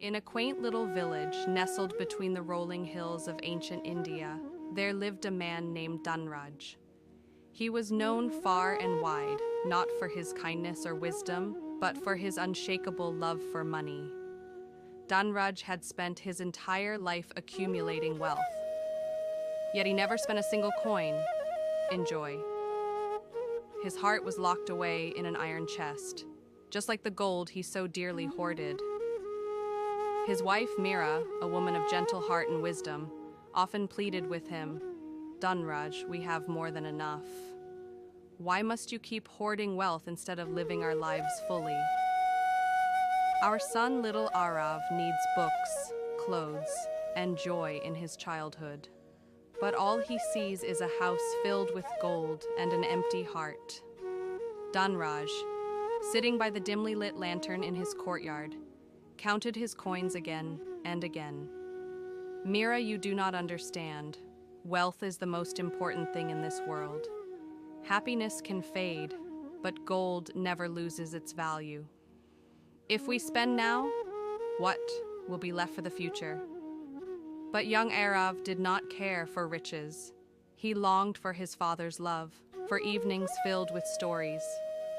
In a quaint little village nestled between the rolling hills of ancient India, there lived a man named Dhanraj. He was known far and wide, not for his kindness or wisdom, but for his unshakable love for money. Dhanraj had spent his entire life accumulating wealth. Yet he never spent a single coin in joy. His heart was locked away in an iron chest, just like the gold he so dearly hoarded. His wife, Mira, a woman of gentle heart and wisdom, often pleaded with him, "Dhanraj, we have more than enough. Why must you keep hoarding wealth instead of living our lives fully? Our son, little Arav, needs books, clothes, and joy in his childhood. But all he sees is a house filled with gold and an empty heart." Dhanraj, sitting by the dimly lit lantern in his courtyard, counted his coins again and again. "Mira, you do not understand. Wealth is the most important thing in this world. Happiness can fade, but gold never loses its value. If we spend now, what will be left for the future?" But young Arav did not care for riches. He longed for his father's love, for evenings filled with stories,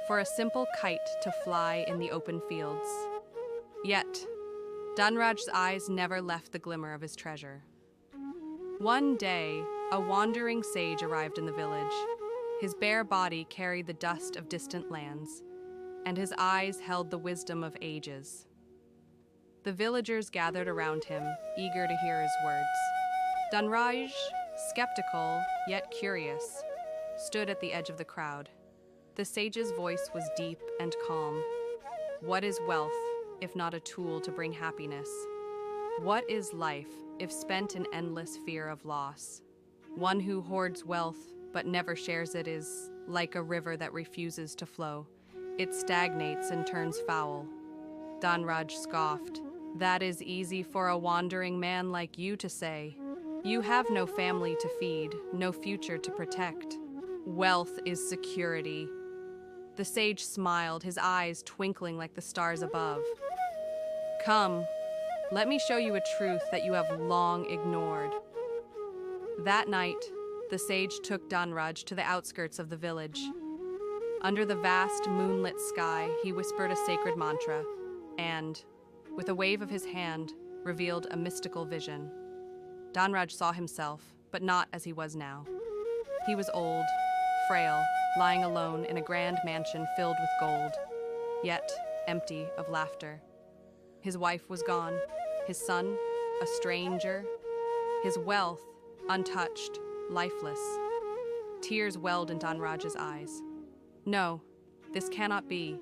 for a simple kite to fly in the open fields. Yet, Dhanraj's eyes never left the glimmer of his treasure. One day, a wandering sage arrived in the village. His bare body carried the dust of distant lands, and his eyes held the wisdom of ages. The villagers gathered around him, eager to hear his words. Dhanraj, skeptical yet curious, stood at the edge of the crowd. The sage's voice was deep and calm. "What is wealth, if not a tool to bring happiness? What is life, if spent in endless fear of loss? One who hoards wealth but never shares it is like a river that refuses to flow. It stagnates and turns foul." Dhanraj scoffed. "That is easy for a wandering man like you to say. You have no family to feed, no future to protect. Wealth is security." The sage smiled, his eyes twinkling like the stars above. "Come, let me show you a truth that you have long ignored." That night, the sage took Dhanraj to the outskirts of the village. Under the vast moonlit sky, he whispered a sacred mantra and, with a wave of his hand, revealed a mystical vision. Dhanraj saw himself, but not as he was now. He was old, frail, lying alone in a grand mansion filled with gold, yet empty of laughter. His wife was gone, his son a stranger, his wealth untouched, lifeless. Tears welled in Dhanraj's eyes. "No, this cannot be."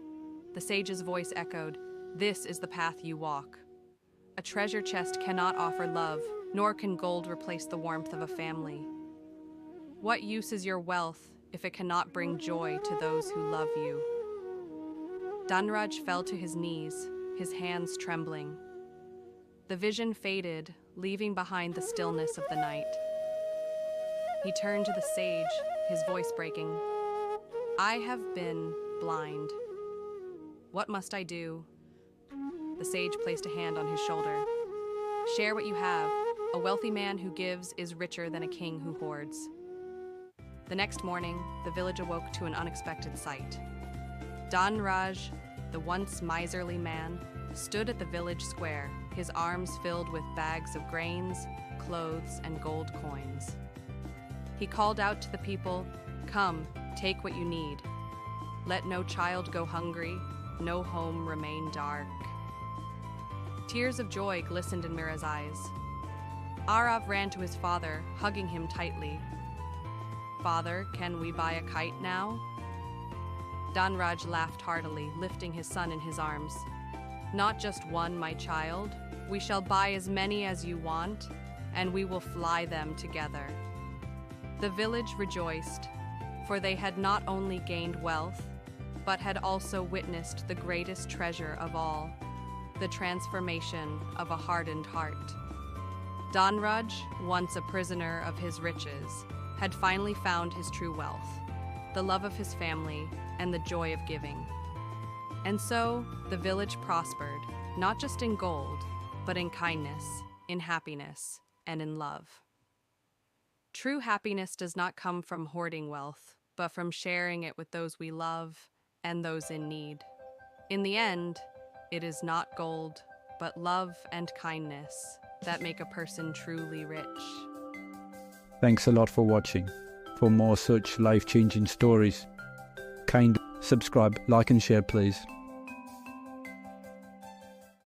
The sage's voice echoed, "This is the path you walk. A treasure chest cannot offer love, nor can gold replace the warmth of a family. What use is your wealth if it cannot bring joy to those who love you?" Dhanraj fell to his knees, his hands trembling. The vision faded, leaving behind the stillness of the night. He turned to the sage, his voice breaking. "I have been blind. What must I do?" The sage placed a hand on his shoulder. "Share what you have. A wealthy man who gives is richer than a king who hoards." The next morning, the village awoke to an unexpected sight. Dhanraj, the once miserly man, stood at the village square, his arms filled with bags of grains, clothes, and gold coins. He called out to the people, "Come, take what you need. Let no child go hungry, no home remain dark." Tears of joy glistened in Mira's eyes. Arav ran to his father, hugging him tightly. "Father, can we buy a kite now?" Dhanraj laughed heartily, lifting his son in his arms. "Not just one, my child. We shall buy as many as you want, and we will fly them together." The village rejoiced, for they had not only gained wealth, but had also witnessed the greatest treasure of all, the transformation of a hardened heart. Dhanraj, once a prisoner of his riches, had finally found his true wealth, the love of his family, and the joy of giving. And so, the village prospered, not just in gold, but in kindness, in happiness, and in love. True happiness does not come from hoarding wealth, but from sharing it with those we love and those in need. In the end, it is not gold, but love and kindness that make a person truly rich. Thanks a lot for watching. For more such life-changing stories, subscribe, like and share please.